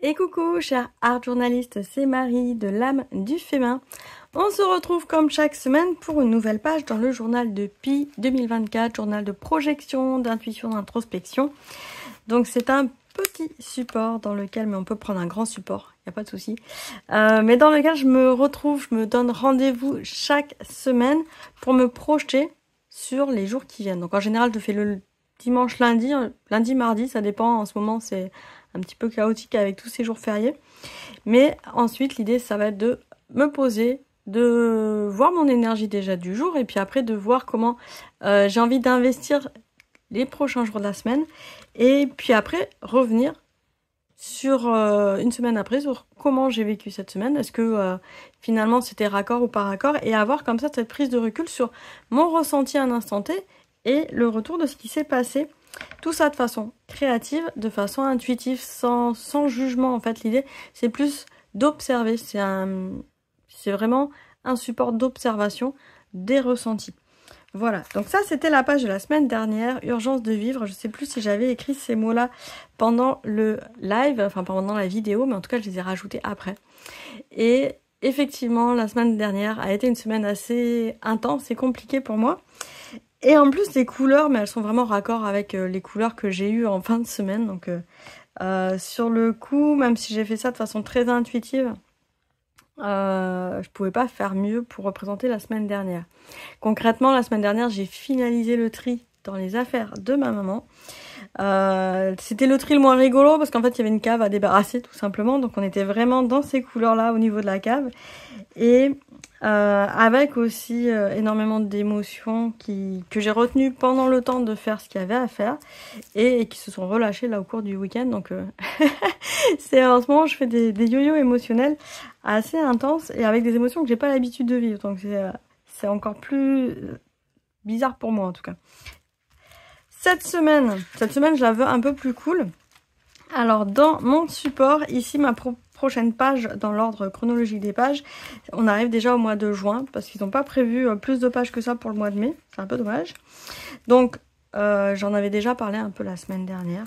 Et coucou chers art journalistes, c'est Marie de l'âme du féminin. On se retrouve comme chaque semaine pour une nouvelle page dans le journal de Pi 2024, journal de projection, d'intuition, d'introspection. Donc c'est un petit support dans lequel, mais on peut prendre un grand support, il n'y a pas de souci. Mais dans lequel je me retrouve, je me donne rendez-vous chaque semaine pour me projeter sur les jours qui viennent. Donc en général je fais le dimanche, lundi, mardi, ça dépend, en ce moment c'est un petit peu chaotique avec tous ces jours fériés. Mais ensuite, l'idée, ça va être de me poser, de voir mon énergie déjà du jour et puis après de voir comment j'ai envie d'investir les prochains jours de la semaine. Et puis après, revenir sur une semaine après sur comment j'ai vécu cette semaine. Est-ce que finalement c'était raccord ou pas raccord, et avoir comme ça cette prise de recul sur mon ressenti à un instant T et le retour de ce qui s'est passé. Tout ça de façon créative, de façon intuitive, sans jugement en fait. L'idée c'est plus d'observer, c'est vraiment un support d'observation des ressentis. Voilà, donc ça c'était la page de la semaine dernière, urgence de vivre. Je sais plus si j'avais écrit ces mots-là pendant le live, enfin pendant la vidéo, mais en tout cas je les ai rajoutés après. Et effectivement, la semaine dernière a été une semaine assez intense et compliquée pour moi. Et en plus, les couleurs, mais elles sont vraiment raccord avec les couleurs que j'ai eues en fin de semaine. Donc, sur le coup, même si j'ai fait ça de façon très intuitive, je pouvais pas faire mieux pour représenter la semaine dernière. Concrètement, la semaine dernière, j'ai finalisé le tri dans les affaires de ma maman. C'était le tri le moins rigolo parce qu'en fait, il y avait une cave à débarrasser tout simplement. Donc, on était vraiment dans ces couleurs-là au niveau de la cave. Et avec aussi énormément d'émotions que j'ai retenues pendant le temps de faire ce qu'il y avait à faire et qui se sont relâchées là au cours du week-end. Donc c'est en ce moment je fais des yo-yo émotionnels assez intenses et avec des émotions que j'ai pas l'habitude de vivre. Donc c'est encore plus bizarre pour moi en tout cas. Cette semaine je la veux un peu plus cool. Alors dans mon support, ici ma prochaine page dans l'ordre chronologique des pages, on arrive déjà au mois de juin parce qu'ils n'ont pas prévu plus de pages que ça pour le mois de mai, c'est un peu dommage. Donc j'en avais déjà parlé un peu la semaine dernière.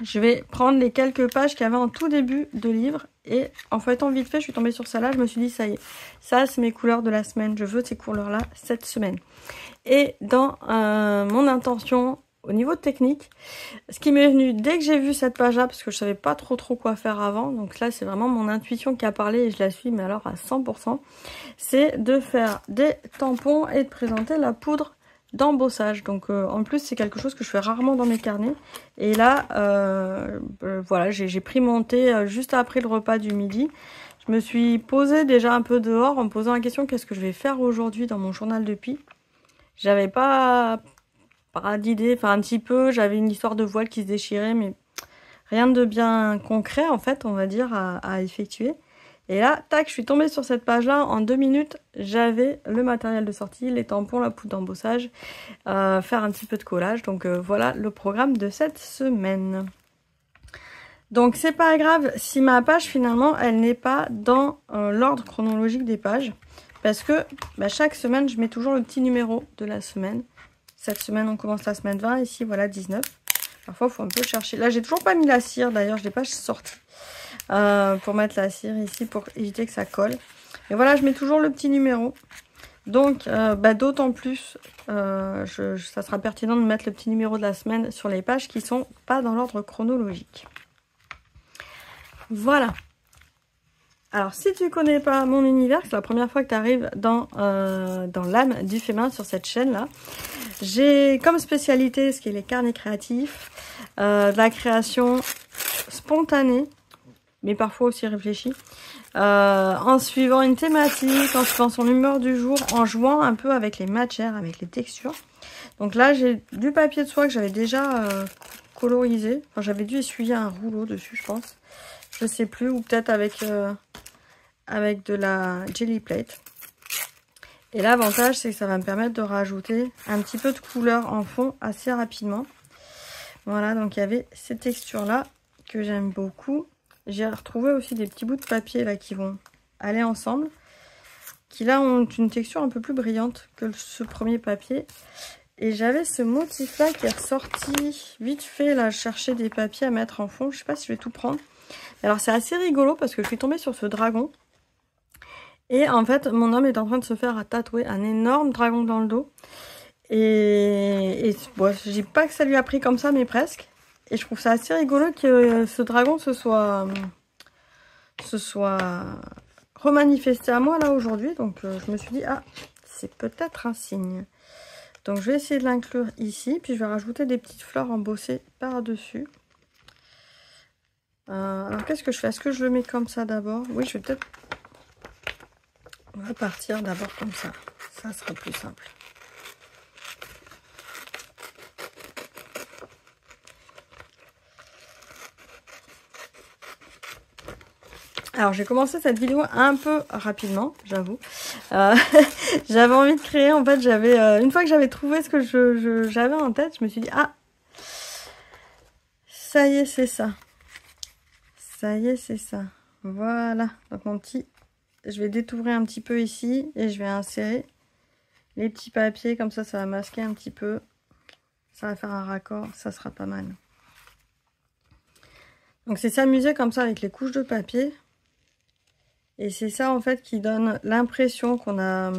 Je vais prendre les quelques pages qu'il y avait en tout début de livre et en feuilletant vite fait, je suis tombée sur celle-là, je me suis dit ça y est, ça c'est mes couleurs de la semaine, je veux ces couleurs-là cette semaine. Et dans mon intention au niveau technique, ce qui m'est venu dès que j'ai vu cette page-là, parce que je savais pas trop quoi faire avant, donc là c'est vraiment mon intuition qui a parlé et je la suis, mais alors à 100%, c'est de faire des tampons et de présenter la poudre d'embossage. Donc en plus c'est quelque chose que je fais rarement dans mes carnets. Et là, voilà, j'ai pris mon thé juste après le repas du midi. Je me suis posée déjà un peu dehors en me posant la question qu'est-ce que je vais faire aujourd'hui dans mon journal de Pi. J'avais pas d'idée, enfin un petit peu, j'avais une histoire de voile qui se déchirait, mais rien de bien concret en fait, on va dire, à effectuer. Et là, tac, je suis tombée sur cette page-là, en 2 minutes, j'avais le matériel de sortie, les tampons, la poudre d'embossage, faire un petit peu de collage. Donc voilà le programme de cette semaine. Donc c'est pas grave si ma page finalement, elle n'est pas dans l'ordre chronologique des pages, parce que chaque semaine, je mets toujours le petit numéro de la semaine. Cette semaine, on commence la semaine 20, ici, voilà, 19. Parfois, il faut un peu chercher. Là, j'ai toujours pas mis la cire, d'ailleurs, je l'ai pas sortie pour mettre la cire ici, pour éviter que ça colle. Et voilà, je mets toujours le petit numéro. Donc, d'autant plus, ça sera pertinent de mettre le petit numéro de la semaine sur les pages qui sont pas dans l'ordre chronologique. Voilà. Alors, si tu connais pas mon univers, c'est la première fois que tu arrives dans l'âme du féminin sur cette chaîne-là, j'ai comme spécialité ce qui est les carnets créatifs, de la création spontanée, mais parfois aussi réfléchie, en suivant une thématique, en suivant son humeur du jour, en jouant un peu avec les matières, avec les textures. Donc là, j'ai du papier de soie que j'avais déjà colorisé. Enfin, j'avais dû essuyer un rouleau dessus, je pense. Je sais plus, ou peut-être avec de la jelly plate. Et l'avantage, c'est que ça va me permettre de rajouter un petit peu de couleur en fond assez rapidement. Voilà, donc il y avait ces textures-là que j'aime beaucoup. J'ai retrouvé aussi des petits bouts de papier là qui vont aller ensemble, qui là ont une texture un peu plus brillante que ce premier papier. Et j'avais ce motif-là qui est ressorti vite fait, là, je cherchais des papiers à mettre en fond. Je sais pas si je vais tout prendre. Alors c'est assez rigolo parce que je suis tombée sur ce dragon. Et en fait, mon homme est en train de se faire tatouer un énorme dragon dans le dos. Et bon, je dis pas que ça lui a pris comme ça, mais presque. Et je trouve ça assez rigolo que ce dragon se soit remanifesté à moi là aujourd'hui. Donc je me suis dit, ah, c'est peut-être un signe. Donc je vais essayer de l'inclure ici. Puis je vais rajouter des petites fleurs embossées par-dessus. Alors qu'est-ce que je fais? Est-ce que je le mets comme ça d'abord? Oui, je vais peut-être... On va partir d'abord comme ça. Ça sera plus simple. Alors j'ai commencé cette vidéo un peu rapidement, j'avoue. J'avais envie de créer, en fait, une fois que j'avais trouvé ce que j'avais en tête, je me suis dit, ah, ça y est, c'est ça. Ça y est, c'est ça. Voilà. Donc mon petit, je vais détourner un petit peu ici et je vais insérer les petits papiers, comme ça va masquer un petit peu. Ça va faire un raccord, ça sera pas mal. Donc c'est s'amuser comme ça avec les couches de papier. Et c'est ça en fait qui donne l'impression qu'on a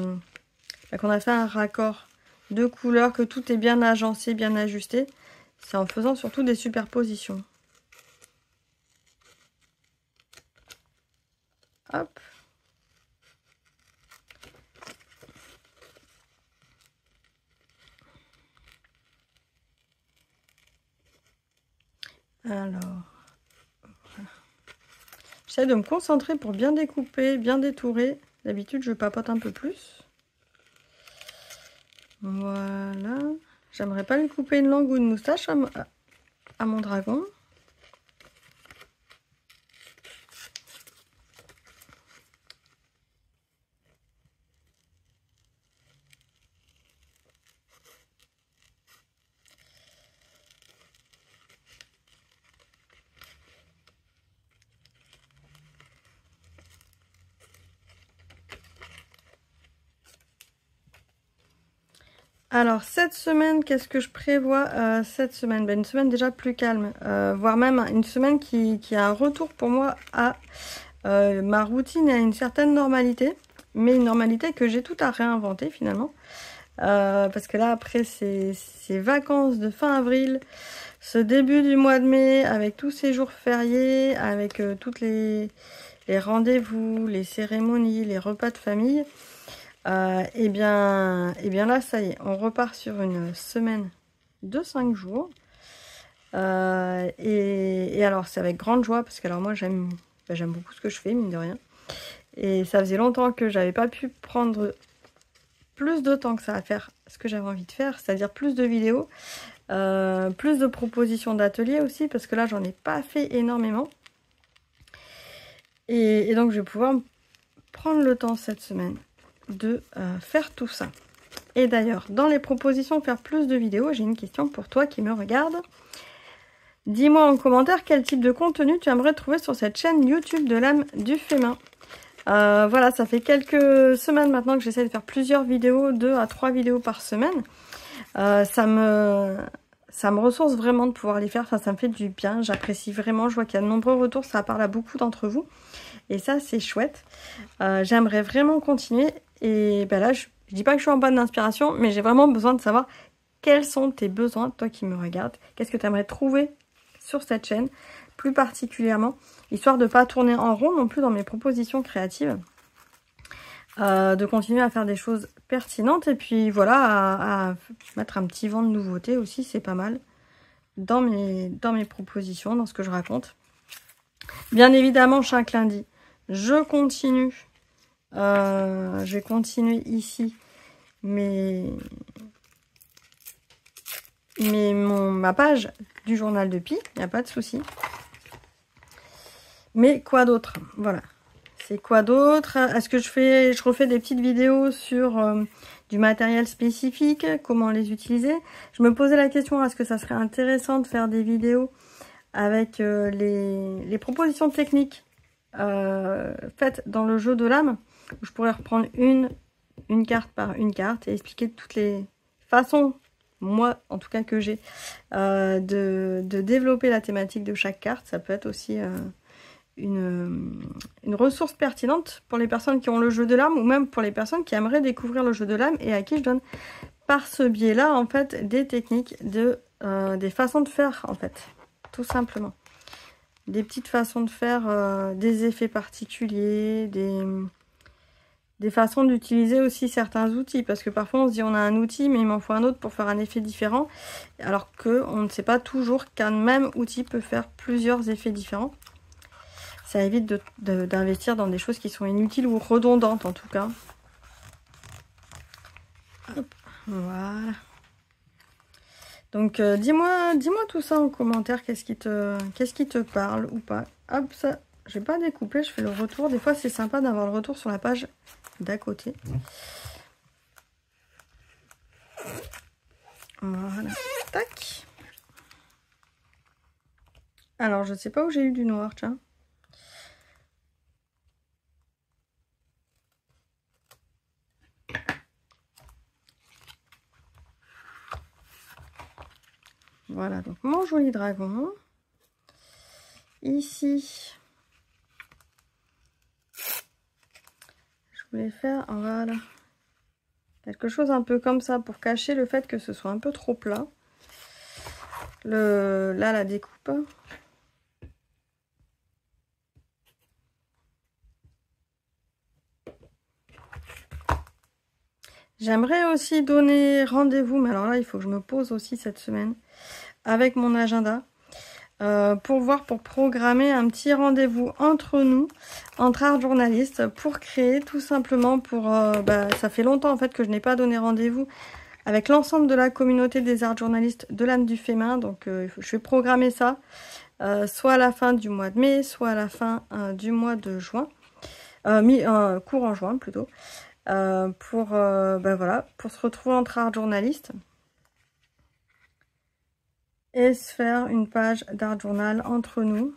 fait un raccord de couleurs, que tout est bien agencé, bien ajusté. C'est en faisant surtout des superpositions. Hop. Alors, voilà. J'essaie de me concentrer pour bien découper, bien détourer. D'habitude, je papote un peu plus. Voilà. J'aimerais pas lui couper une langue ou une moustache à mon dragon. Alors cette semaine, qu'est-ce que je prévois cette semaine? Une semaine déjà plus calme, voire même une semaine qui a un retour pour moi à ma routine et à une certaine normalité, mais une normalité que j'ai tout à réinventer finalement. Parce que là après ces vacances de fin avril, ce début du mois de mai, avec tous ces jours fériés, avec toutes les rendez-vous, les cérémonies, les repas de famille, et bien là, ça y est, on repart sur une semaine de 5 jours. Et alors, c'est avec grande joie, parce que alors moi, j'aime beaucoup ce que je fais, mine de rien. Et ça faisait longtemps que j'avais pas pu prendre plus de temps que ça à faire ce que j'avais envie de faire, c'est-à-dire plus de vidéos, plus de propositions d'ateliers aussi, parce que là, j'en ai pas fait énormément. Et donc, je vais pouvoir prendre le temps cette semaine de faire tout ça. Et d'ailleurs, dans les propositions faire plus de vidéos, j'ai une question pour toi qui me regarde. Dis-moi en commentaire quel type de contenu tu aimerais trouver sur cette chaîne YouTube de l'âme du féminin. Voilà, ça fait quelques semaines maintenant que j'essaie de faire plusieurs vidéos, 2 à 3 vidéos par semaine. Ça me ressource vraiment de pouvoir les faire, enfin, ça me fait du bien, j'apprécie vraiment, je vois qu'il y a de nombreux retours, ça parle à beaucoup d'entre vous. Et ça, c'est chouette. J'aimerais vraiment continuer. Et ben là, je dis pas que je suis en panne d'inspiration, mais j'ai vraiment besoin de savoir quels sont tes besoins, toi qui me regardes. Qu'est-ce que tu aimerais trouver sur cette chaîne, plus particulièrement, histoire de ne pas tourner en rond non plus dans mes propositions créatives. De continuer à faire des choses pertinentes. Et puis voilà, à mettre un petit vent de nouveauté aussi, c'est pas mal. Dans mes propositions, dans ce que je raconte. Bien évidemment, chaque lundi, je continue. Je vais continuer ici ma page du journal de Pi, il n'y a pas de souci. Mais quoi d'autre? Voilà. C'est quoi d'autre? Est-ce que je refais des petites vidéos sur du matériel spécifique, comment les utiliser? Je me posais la question, est-ce que ça serait intéressant de faire des vidéos avec les propositions techniques faites dans le jeu de l'âme, où je pourrais reprendre une carte par une carte et expliquer toutes les façons, moi en tout cas que j'ai, de développer la thématique de chaque carte. Ça peut être aussi une ressource pertinente pour les personnes qui ont le jeu de l'âme ou même pour les personnes qui aimeraient découvrir le jeu de l'âme et à qui je donne par ce biais-là en fait des techniques, des façons de faire en fait, tout simplement. Des petites façons de faire, des effets particuliers, des façons d'utiliser aussi certains outils. Parce que parfois on se dit on a un outil mais il m'en faut un autre pour faire un effet différent. Alors qu'on ne sait pas toujours qu'un même outil peut faire plusieurs effets différents. Ça évite d'investir dans des choses qui sont inutiles ou redondantes en tout cas. Hop, voilà. Donc dis-moi tout ça en commentaire, qu'est-ce qui te parle ou pas. Hop, ça, je vais pas découper, je fais le retour. Des fois c'est sympa d'avoir le retour sur la page d'à côté. Voilà, tac. Alors je sais pas où j'ai eu du noir, tiens. Voilà, donc mon joli dragon. Ici, je voulais faire, voilà, quelque chose un peu comme ça pour cacher le fait que ce soit un peu trop plat. Là, la découpe. J'aimerais aussi donner rendez-vous, mais alors là, il faut que je me pose aussi cette semaine avec mon agenda pour programmer un petit rendez-vous entre nous, entre art journalistes, pour créer tout simplement ça fait longtemps en fait que je n'ai pas donné rendez-vous avec l'ensemble de la communauté des art journalistes de l'âme du féminin, donc je vais programmer ça soit à la fin du mois de mai, soit à la fin du mois de juin, courant juin plutôt. Voilà, pour se retrouver entre art journalistes et se faire une page d'art journal entre nous.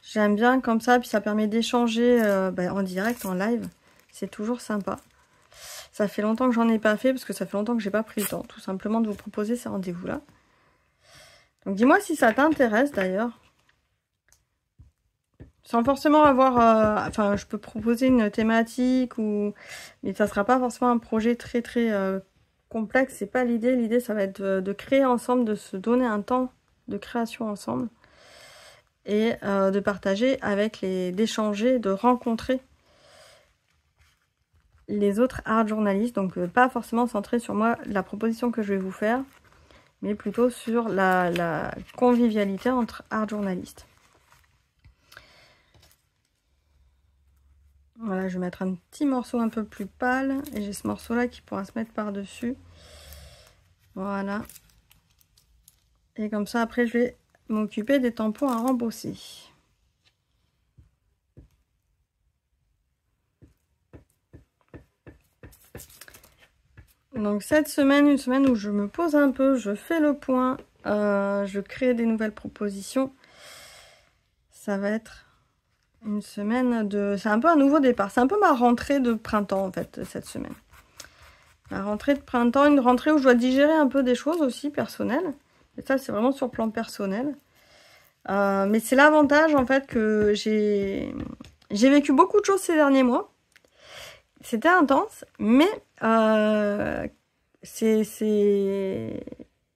J'aime bien comme ça, puis ça permet d'échanger en direct, en live. C'est toujours sympa. Ça fait longtemps que j'en ai pas fait, parce que ça fait longtemps que j'ai pas pris le temps, tout simplement, de vous proposer ces rendez-vous-là. Donc dis-moi si ça t'intéresse d'ailleurs. Sans forcément avoir... enfin, je peux proposer une thématique, mais ça sera pas forcément un projet très complexe. C'est pas l'idée. L'idée, ça va être de créer ensemble, de se donner un temps de création ensemble. Et de partager d'échanger, de rencontrer les autres art journalistes. Donc, pas forcément centré sur moi, la proposition que je vais vous faire, mais plutôt sur la convivialité entre art journalistes. Voilà, je vais mettre un petit morceau un peu plus pâle. Et j'ai ce morceau-là qui pourra se mettre par-dessus. Voilà. Et comme ça, après, je vais m'occuper des tampons à rembosser. Donc cette semaine, une semaine où je me pose un peu, je fais le point, je crée des nouvelles propositions. Ça va être... une semaine de... C'est un peu un nouveau départ. C'est un peu ma rentrée de printemps, en fait, cette semaine. Ma rentrée de printemps, une rentrée où je dois digérer un peu des choses aussi personnelles. Et ça, c'est vraiment sur le plan personnel. Mais c'est l'avantage, en fait, que j'ai vécu beaucoup de choses ces derniers mois. C'était intense, mais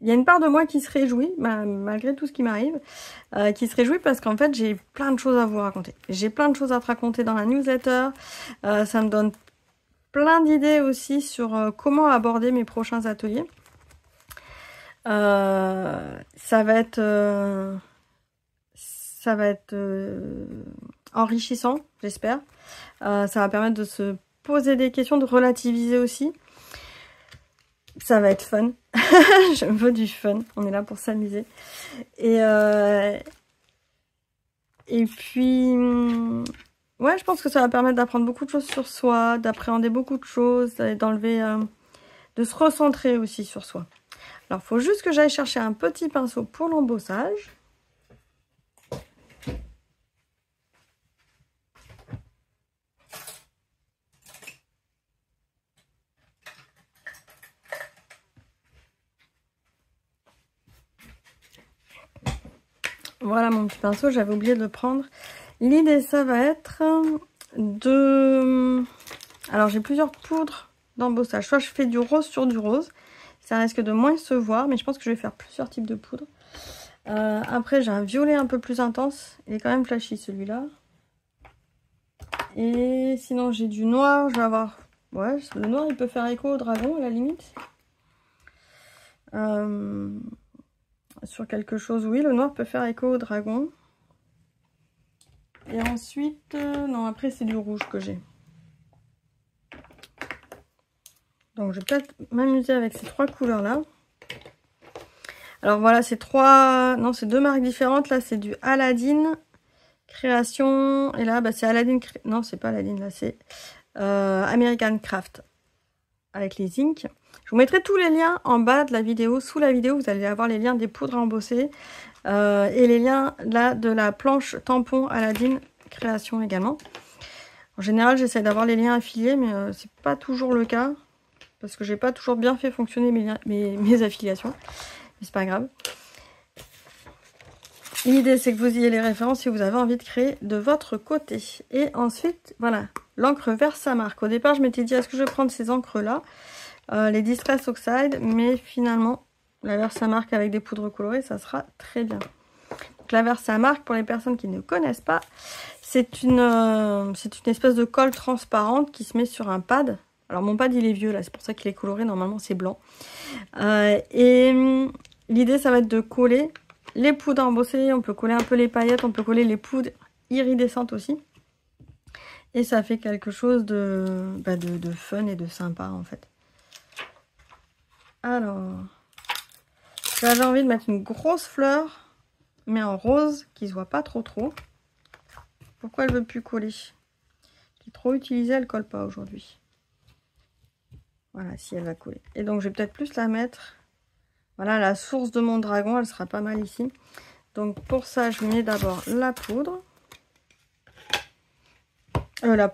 il y a une part de moi qui se réjouit, malgré tout ce qui m'arrive, qui se réjouit parce qu'en fait, j'ai plein de choses à vous raconter. J'ai plein de choses à te raconter dans la newsletter. Ça me donne plein d'idées aussi sur comment aborder mes prochains ateliers. Ça va être enrichissant, j'espère. Ça va permettre de se poser des questions, de relativiser aussi. Ça va être fun. Je veux du fun. On est là pour s'amuser. Et puis, ouais, je pense que ça va permettre d'apprendre beaucoup de choses sur soi, d'appréhender beaucoup de choses, d'enlever, de se recentrer aussi sur soi. Alors, il faut juste que j'aille chercher un petit pinceau pour l'embossage. Voilà mon petit pinceau, j'avais oublié de le prendre. L'idée, ça va être de... Alors, j'ai plusieurs poudres d'embossage. Soit je fais du rose sur du rose. Ça risque de moins se voir, mais je pense que je vais faire plusieurs types de poudres. Après, j'ai un violet un peu plus intense. Il est quand même flashy, celui-là. Et sinon, j'ai du noir. Je vais avoir... Ouais, le noir, il peut faire écho au dragon, à la limite. Sur quelque chose, oui, le noir peut faire écho au dragon. Et ensuite, non, après c'est du rouge que j'ai. Donc je vais peut-être m'amuser avec ces trois couleurs-là. Alors voilà, c'est trois... Non, c'est deux marques différentes. Là, c'est du Aladdin Création. Et là, bah, c'est Aladdin... Non, c'est pas Aladdin, là, c'est American Craft. Avec les inks. Je vous mettrai tous les liens en bas de la vidéo. Sous la vidéo, vous allez avoir les liens des poudres à embosser. Et les liens là de la planche tampon Aladdin Création également. En général, j'essaie d'avoir les liens affiliés, mais c'est pas toujours le cas. Parce que j'ai pas toujours bien fait fonctionner mes affiliations. Mais c'est pas grave. L'idée, c'est que vous ayez les références si vous avez envie de créer de votre côté. Et ensuite, voilà, l'encre Versamark. Au départ, je m'étais dit, est-ce que je vais prendre ces encres-là, les Distress Oxide, mais finalement, la Versamark avec des poudres colorées, ça sera très bien. Donc, la Versamark, pour les personnes qui ne connaissent pas, c'est une espèce de colle transparente qui se met sur un pad. Alors, mon pad, il est vieux, là, c'est pour ça qu'il est coloré. Normalement, c'est blanc. Et l'idée, ça va être de coller les poudres embossées, on peut coller un peu les paillettes, on peut coller les poudres iridescentes aussi. Et ça fait quelque chose de fun et de sympa en fait. Alors, j'avais envie de mettre une grosse fleur, mais en rose, qui se voit pas trop. Pourquoi elle veut plus coller? Qui est trop utilisée, elle colle pas aujourd'hui. Voilà, si elle va coller. Et donc je vais peut-être plus la mettre... Voilà, la source de mon dragon, elle sera pas mal ici. Donc pour ça, je mets d'abord la poudre. La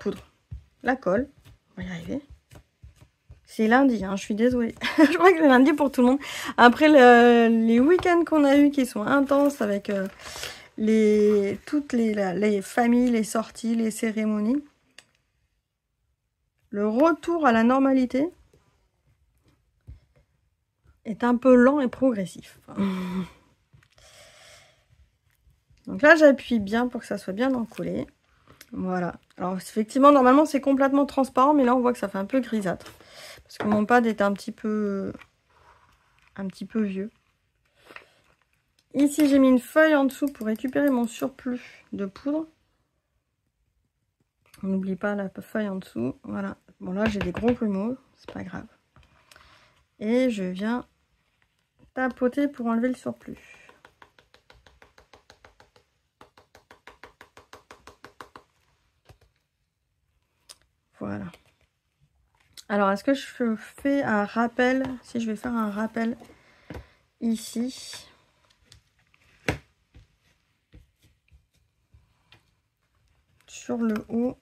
colle. On va y arriver. C'est lundi, hein, je suis désolée. Je crois que c'est lundi pour tout le monde. Après les week-ends qu'on a eu qui sont intenses avec toutes les familles, les sorties, les cérémonies. Le retour à la normalité est un peu lent et progressif. Donc là, j'appuie bien pour que ça soit bien encollé. Voilà. Alors, effectivement, normalement, c'est complètement transparent, mais là, on voit que ça fait un peu grisâtre. Parce que mon pad est un petit peu vieux. Ici, j'ai mis une feuille en dessous pour récupérer mon surplus de poudre. On n'oublie pas la feuille en dessous. Voilà. Bon, là, j'ai des gros grumeaux. C'est pas grave. Et je viens tapoter pour enlever le surplus. Voilà. Alors, est-ce que je fais un rappel? Si je vais faire un rappel ici. Sur le haut.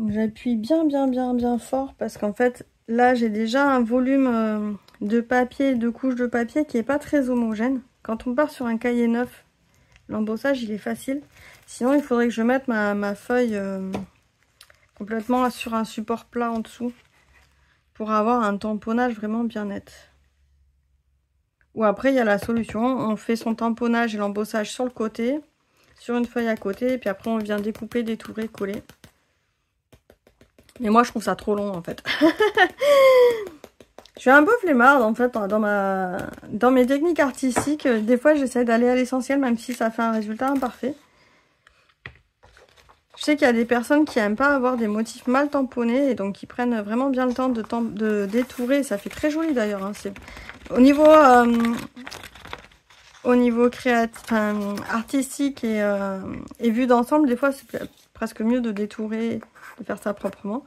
J'appuie bien fort parce qu'en fait, là, j'ai déjà un volume de papier, de couches de papier qui est pas très homogène. Quand on part sur un cahier neuf, l'embossage, il est facile. Sinon, il faudrait que je mette ma feuille complètement sur un support plat en dessous pour avoir un tamponnage vraiment bien net. Ou après, il y a la solution. On fait son tamponnage et l'embossage sur le côté, sur une feuille à côté, et puis après, on vient découper, détourer, coller. Mais moi, je trouve ça trop long, en fait. Je suis un peu flemmarde, en fait, dans mes techniques artistiques. Des fois, j'essaie d'aller à l'essentiel, même si ça fait un résultat imparfait. Je sais qu'il y a des personnes qui n'aiment pas avoir des motifs mal tamponnés, et donc qui prennent vraiment bien le temps de détourer. Ça fait très joli, d'ailleurs. Hein. Au niveau créatif, artistique et vu d'ensemble, des fois, c'est presque mieux de détourer, de faire ça proprement.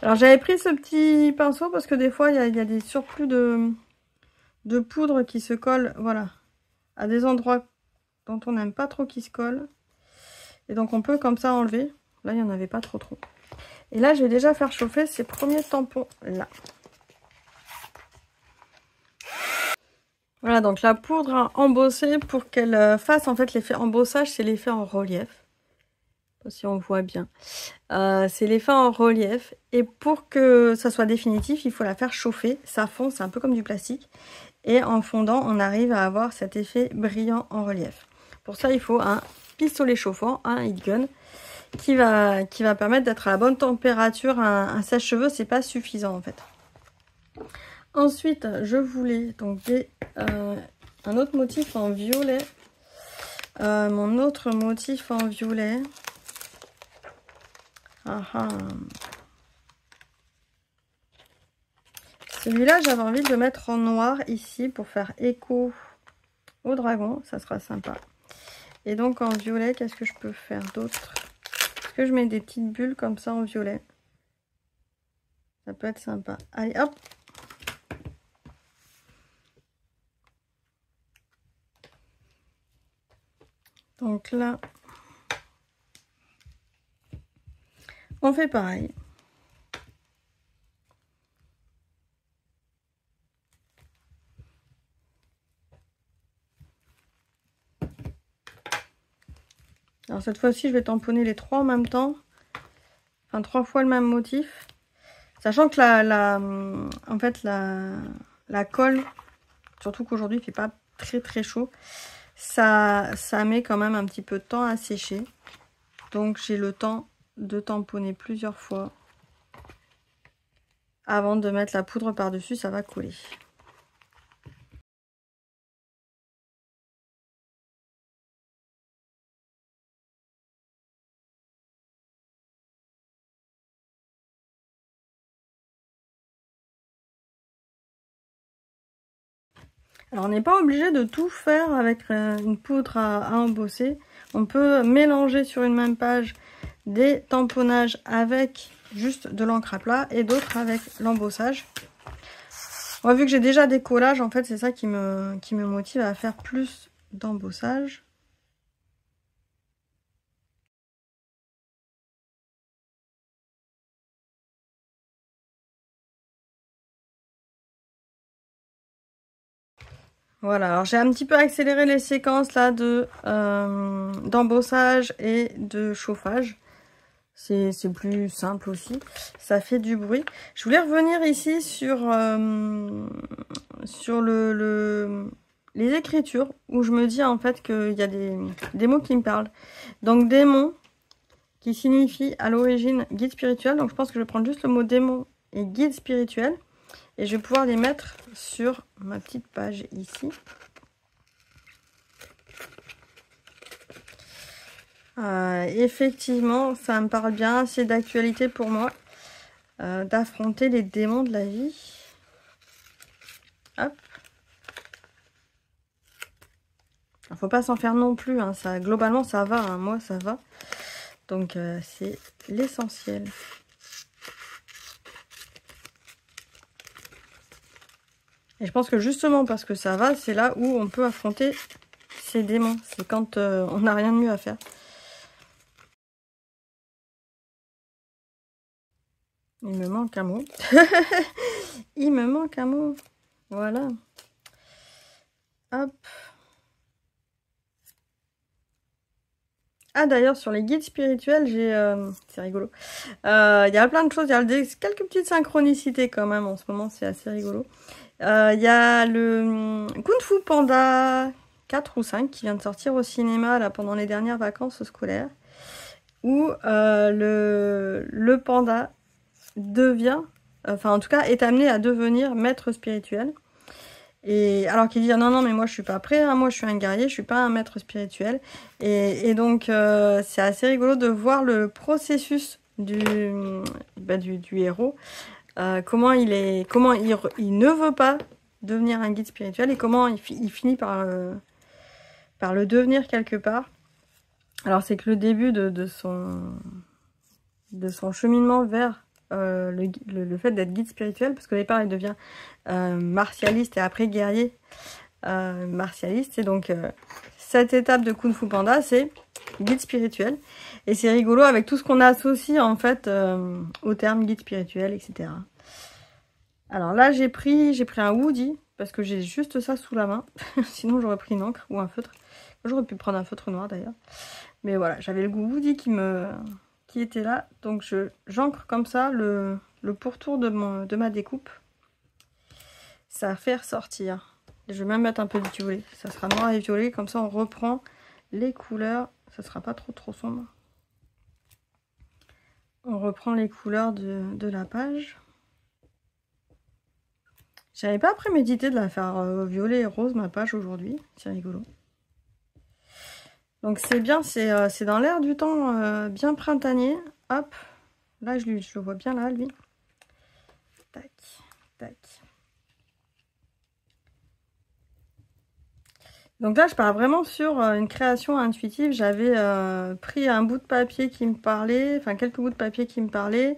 Alors j'avais pris ce petit pinceau parce que des fois il y a des surplus de poudre qui se collent, voilà, à des endroits dont on n'aime pas trop qu'ils se collent. Et donc on peut comme ça enlever. Là il n'y en avait pas trop. Et là, je vais déjà faire chauffer ces premiers tampons là. Voilà, donc la poudre à embosser pour qu'elle fasse en fait l'effet embossage, c'est l'effet en relief. Je sais pas si on voit bien. C'est l'effet en relief. Et pour que ça soit définitif, il faut la faire chauffer. Ça fond, c'est un peu comme du plastique. Et en fondant, on arrive à avoir cet effet brillant en relief. Pour ça, il faut un pistolet chauffant, un heat gun, qui va permettre d'être à la bonne température. Un sèche-cheveux, c'est pas suffisant en fait. Ensuite, je voulais donc un autre motif en violet. Mon autre motif en violet. Celui-là, j'avais envie de le mettre en noir ici pour faire écho au dragon. Ça sera sympa. Et donc en violet, qu'est-ce que je peux faire d'autre? Est-ce que je mets des petites bulles comme ça en violet? Ça peut être sympa. Allez, hop! Donc là, on fait pareil. Alors cette fois-ci, je vais tamponner les 3 en même temps. Enfin, 3 fois le même motif. Sachant que en fait, la colle, surtout qu'aujourd'hui, il ne fait pas très chaud, ça met quand même un petit peu de temps à sécher. Donc, j'ai le temps de tamponner plusieurs fois avant de mettre la poudre par-dessus, ça va coller. Alors, on n'est pas obligé de tout faire avec une poudre à embosser. On peut mélanger sur une même page des tamponnages avec juste de l'encre à plat et d'autres avec l'embossage. Moi, vu que j'ai déjà des collages, en fait, c'est ça qui me motive à faire plus d'embossage. Voilà, alors j'ai un petit peu accéléré les séquences là d'embossage et de chauffage. C'est plus simple aussi, ça fait du bruit. Je voulais revenir ici sur les écritures, où je me dis en fait qu'il y a des mots qui me parlent. Donc démon, qui signifie à l'origine guide spirituel. Donc je pense que je vais prendre juste le mot démon et guide spirituel. Et je vais pouvoir les mettre sur ma petite page ici. Effectivement, ça me parle bien, c'est d'actualité pour moi d'affronter les démons de la vie. Hop. Il faut pas s'en faire non plus, hein, ça, globalement ça va, hein, moi ça va. Donc c'est l'essentiel. Et je pense que justement parce que ça va, c'est là où on peut affronter ces démons. C'est quand on n'a rien de mieux à faire. Il me manque un mot. Il me manque un mot. Voilà. Hop. Ah d'ailleurs, sur les guides spirituels, j'ai... c'est rigolo. Il y a plein de choses. Il y a quelques petites synchronicités quand même en ce moment. C'est assez rigolo. Il y a le Kung Fu Panda 4 ou 5 qui vient de sortir au cinéma là, pendant les dernières vacances scolaires. Où le panda devient... Enfin, en tout cas, est amené à devenir maître spirituel. Et alors qu'il dit non, non, mais moi je suis pas prêt, hein, moi je suis un guerrier, je suis pas un maître spirituel. Et donc c'est assez rigolo de voir le processus du héros. Comment il ne veut pas devenir un guide spirituel et comment il finit par le devenir quelque part. Alors c'est que le début de son cheminement vers le fait d'être guide spirituel, parce qu'au départ il devient martialiste et après guerrier martialiste. Et donc cette étape de Kung Fu Panda, c'est guide spirituel. Et c'est rigolo avec tout ce qu'on associe en fait au terme guide spirituel, etc. Alors là, j'ai pris un Woody, parce que j'ai juste ça sous la main. Sinon, j'aurais pris une encre ou un feutre. J'aurais pu prendre un feutre noir d'ailleurs. Mais voilà, j'avais le goût Woody qui était là. Donc j'encre comme ça le pourtour de ma découpe. Ça va faire sortir. Je vais même mettre un peu de violet. Ça sera noir et violet. Comme ça, on reprend les couleurs. Ça sera pas trop sombre. On reprend les couleurs de la page. J'avais pas prémédité de la faire violet et rose ma page aujourd'hui. C'est rigolo. Donc c'est bien, c'est dans l'air du temps bien printanier. Hop, là je le vois bien là lui. Tac, tac. Donc là je pars vraiment sur une création intuitive. J'avais pris un bout de papier qui me parlait, enfin quelques bouts de papier qui me parlaient.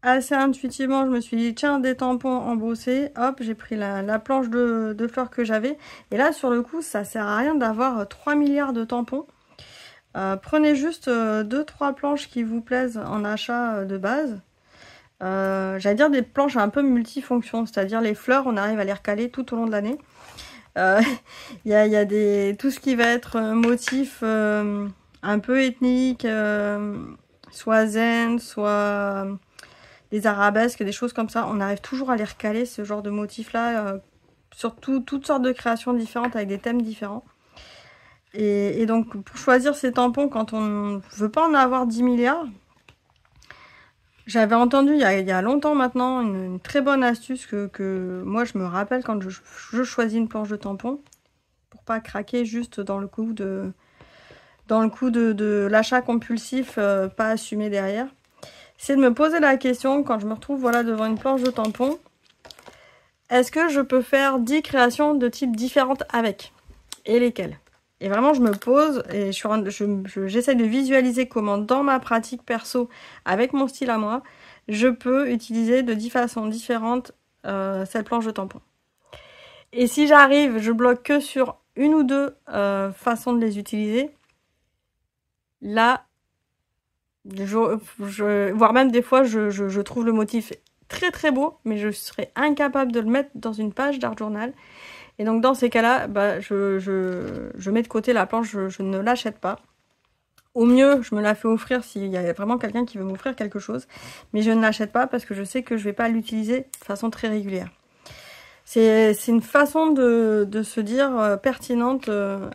Assez intuitivement, je me suis dit, tiens, des tampons embossés. Hop, j'ai pris la planche de fleurs que j'avais. Et là, sur le coup, ça sert à rien d'avoir 3 milliards de tampons. Prenez juste 2-3 planches qui vous plaisent en achat de base. J'allais dire des planches un peu multifonctions. C'est-à-dire les fleurs, on arrive à les recaler tout au long de l'année. Y a tout ce qui va être motif un peu ethnique, soit zen, soit... des arabesques, des choses comme ça, on arrive toujours à les recaler, ce genre de motifs-là, sur toutes sortes de créations différentes, avec des thèmes différents. Et donc, pour choisir ces tampons, quand on ne veut pas en avoir 10 milliards, j'avais entendu il y a longtemps maintenant une très bonne astuce que moi je me rappelle quand je choisis une planche de tampons, pour pas craquer juste dans le coup de l'achat compulsif, pas assumé derrière. C'est de me poser la question, quand je me retrouve voilà, devant une planche de tampons, est-ce que je peux faire 10 créations de types différentes avec? Et lesquelles? Et vraiment, je me pose et j'essaie de visualiser comment, dans ma pratique perso, avec mon style à moi, je peux utiliser de 10 façons différentes cette planche de tampons. Et si j'arrive, je bloque que sur une ou deux façons de les utiliser, là... voire même des fois je trouve le motif très beau, mais je serais incapable de le mettre dans une page d'art journal. Et donc dans ces cas-là, bah, je mets de côté la planche, je ne l'achète pas. Au mieux, je me la fais offrir s'il y a vraiment quelqu'un qui veut m'offrir quelque chose, mais je ne l'achète pas parce que je sais que je ne vais pas l'utiliser de façon très régulière. C'est une façon de se dire pertinente, de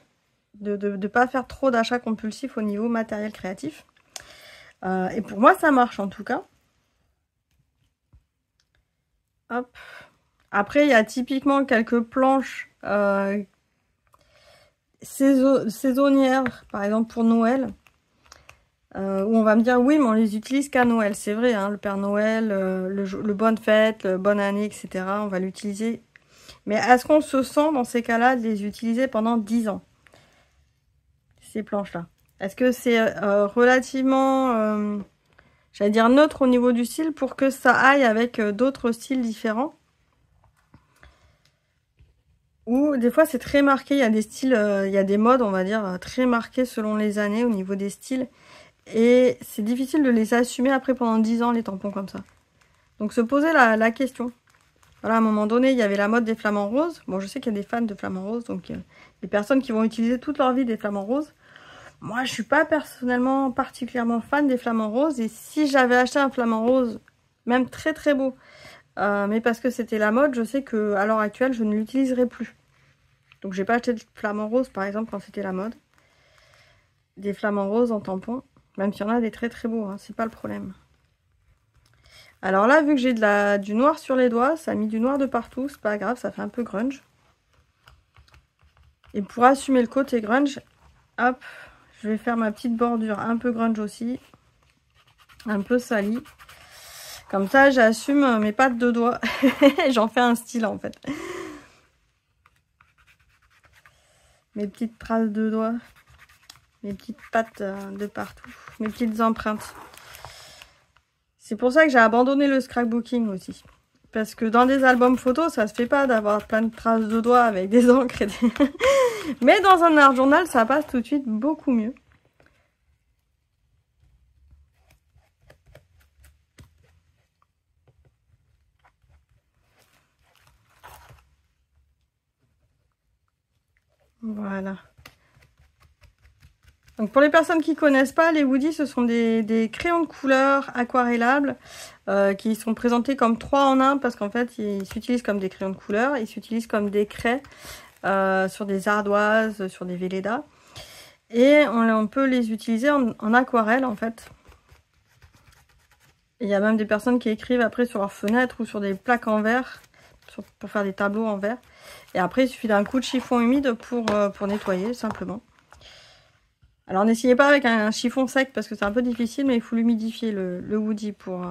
ne pas faire trop d'achats compulsifs au niveau matériel créatif. Et pour moi, ça marche en tout cas. Hop. Après, il y a typiquement quelques planches saisonnières, par exemple pour Noël, où on va me dire oui, mais on les utilise qu'à Noël. C'est vrai, hein, le Père Noël, le bonne fête, le bonne année, etc. On va l'utiliser. Mais est-ce qu'on se sent dans ces cas-là de les utiliser pendant 10 ans, ces planches-là? Est-ce que c'est relativement, j'allais dire neutre au niveau du style pour que ça aille avec d'autres styles différents? Ou des fois c'est très marqué, il y a des styles, il y a des modes on va dire très marqués selon les années au niveau des styles. Et c'est difficile de les assumer après pendant 10 ans les tampons comme ça. Donc se poser la question. Voilà, à un moment donné il y avait la mode des flamants roses. Bon je sais qu'il y a des fans de flamants roses, donc des personnes qui vont utiliser toute leur vie des flamants roses. Moi je suis pas personnellement particulièrement fan des flamants roses. Et si j'avais acheté un flamant rose, même très beau, mais parce que c'était la mode, je sais que à l'heure actuelle je ne l'utiliserai plus. Donc j'ai pas acheté de flamants roses par exemple quand c'était la mode. Des flamants roses en tampon, même s'il y en a des très beaux, hein, c'est pas le problème. Alors là, vu que j'ai du noir sur les doigts, ça a mis du noir de partout, c'est pas grave, ça fait un peu grunge. Et pour assumer le côté grunge, hop, je vais faire ma petite bordure un peu grunge aussi, un peu salie. Comme ça, j'assume mes pattes de doigts. J'en fais un style en fait. Mes petites traces de doigts. Mes petites pattes de partout. Mes petites empreintes. C'est pour ça que j'ai abandonné le scrapbooking aussi. Parce que dans des albums photos, ça se fait pas d'avoir plein de traces de doigts avec des encres et des... Mais dans un art journal, ça passe tout de suite beaucoup mieux. Voilà. Donc pour les personnes qui connaissent pas, les Woody, ce sont des crayons de couleur aquarellables qui sont présentés comme 3 en 1 parce qu'en fait, ils s'utilisent comme des crayons de couleur, ils s'utilisent comme des craies sur des ardoises, sur des Velleda. Et on peut les utiliser en aquarelle en fait. Il y a même des personnes qui écrivent après sur leurs fenêtres ou sur des plaques en verre pour faire des tableaux en verre. Et après, il suffit d'un coup de chiffon humide pour nettoyer simplement. Alors n'essayez pas avec un chiffon sec parce que c'est un peu difficile, mais il faut l'humidifier le Woody pour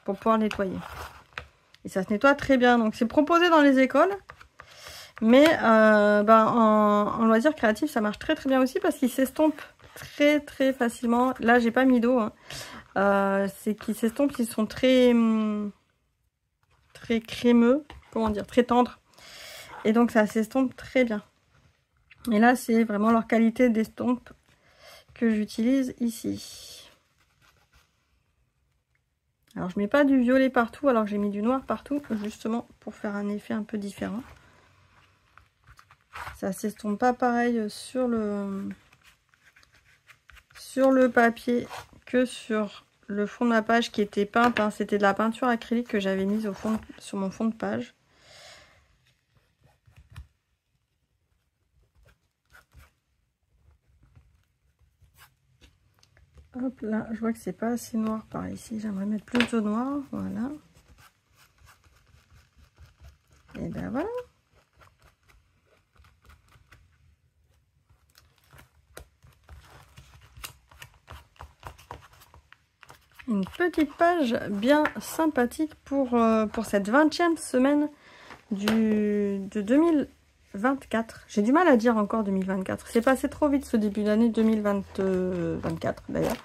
pouvoir le nettoyer. Et ça se nettoie très bien. Donc c'est proposé dans les écoles, mais en loisir créatif ça marche très très bien aussi parce qu'il s'estompe très très facilement. Là j'ai pas mis d'eau, hein. C'est qu'ils s'estompent, ils sont très crémeux, comment dire, très tendres. Et donc ça s'estompe très bien. Et là c'est vraiment leur qualité d'estompe que j'utilise ici. Alors je mets pas du violet partout alors que j'ai mis du noir partout justement pour faire un effet un peu différent. Ça s'estompe pas pareil sur le papier que sur le fond de ma page qui était peinte, hein. C'était de la peinture acrylique que j'avais mise au fond sur mon fond de page. Hop là, je vois que c'est pas assez noir par ici. J'aimerais mettre plus de noir. Voilà. Et ben voilà. Une petite page bien sympathique pour cette 20e semaine de 2024. J'ai du mal à dire encore 2024. C'est passé trop vite ce début d'année 2024 d'ailleurs.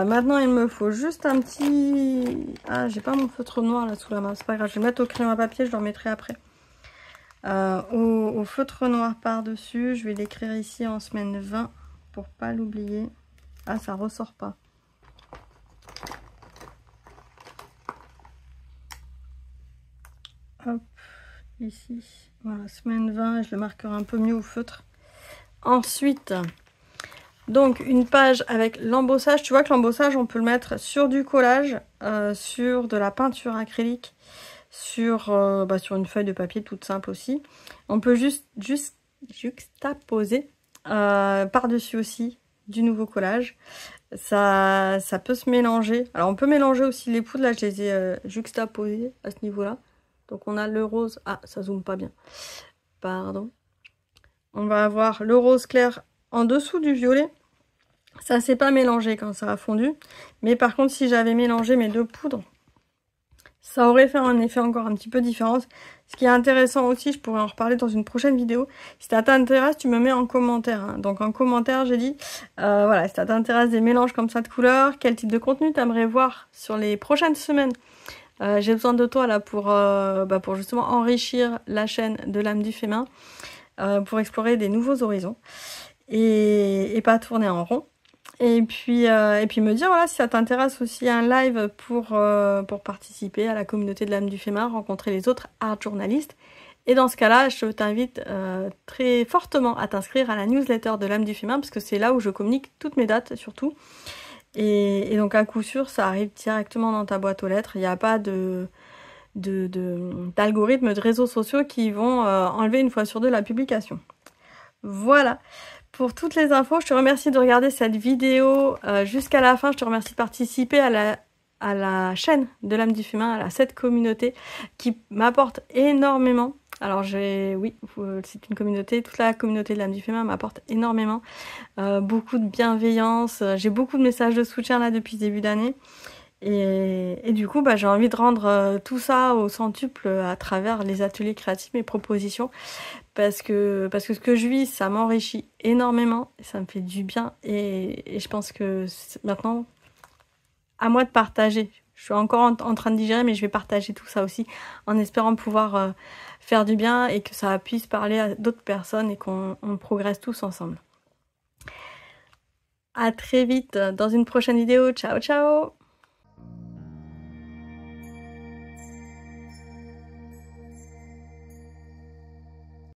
Maintenant, il me faut juste un petit... Ah, j'ai pas mon feutre noir là sous la main. C'est pas grave, je vais le mettre au crayon à papier, je le remettrai après. Au feutre noir par-dessus, je vais l'écrire ici en semaine 20 pour pas l'oublier. Ah, ça ressort pas. Hop, ici. Voilà, semaine 20, je le marquerai un peu mieux au feutre. Ensuite... Donc une page avec l'embossage, tu vois que l'embossage on peut le mettre sur du collage, sur de la peinture acrylique, sur une feuille de papier toute simple aussi. On peut juste juxtaposer par-dessus aussi du nouveau collage. Ça peut se mélanger. Alors on peut mélanger aussi les poudres, là je les ai juxtaposées à ce niveau-là. Donc on a le rose, ah ça zoome pas bien, pardon. On va avoir le rose clair en dessous du violet. Ça s'est pas mélangé quand ça a fondu. Mais par contre, si j'avais mélangé mes deux poudres, ça aurait fait un effet encore un petit peu différent. Ce qui est intéressant aussi, je pourrais en reparler dans une prochaine vidéo. Si ça t'intéresse, tu me mets en commentaire. Hein. Donc en commentaire, j'ai dit, voilà, si ça t'intéresse des mélanges comme ça de couleurs, quel type de contenu t'aimerais voir sur les prochaines semaines. J'ai besoin de toi là pour justement enrichir la chaîne de l'âme du féminin, pour explorer des nouveaux horizons et pas tourner en rond. Et puis me dire voilà si ça t'intéresse aussi un live pour participer à la communauté de l'âme du féminin, rencontrer les autres art journalistes. Et dans ce cas-là, je t'invite très fortement à t'inscrire à la newsletter de l'âme du féminin parce que c'est là où je communique toutes mes dates surtout. Et donc à coup sûr, ça arrive directement dans ta boîte aux lettres. Il n'y a pas d'algorithmes de réseaux sociaux qui vont enlever une fois sur deux la publication. Voilà. Pour toutes les infos, je te remercie de regarder cette vidéo jusqu'à la fin. Je te remercie de participer à la chaîne de l'âme du féminin, à cette communauté qui m'apporte énormément. Alors oui, c'est une communauté, toute la communauté de l'âme du féminin m'apporte énormément. Beaucoup de bienveillance, j'ai beaucoup de messages de soutien là depuis le début d'année. Et du coup, j'ai envie de rendre tout ça au centuple à travers les ateliers créatifs, mes propositions. Parce que ce que je vis, ça m'enrichit énormément, ça me fait du bien et je pense que maintenant, à moi de partager. je suis encore en train de digérer, mais je vais partager tout ça aussi en espérant pouvoir faire du bien et que ça puisse parler à d'autres personnes et qu'on progresse tous ensemble. À très vite dans une prochaine vidéo. Ciao, ciao!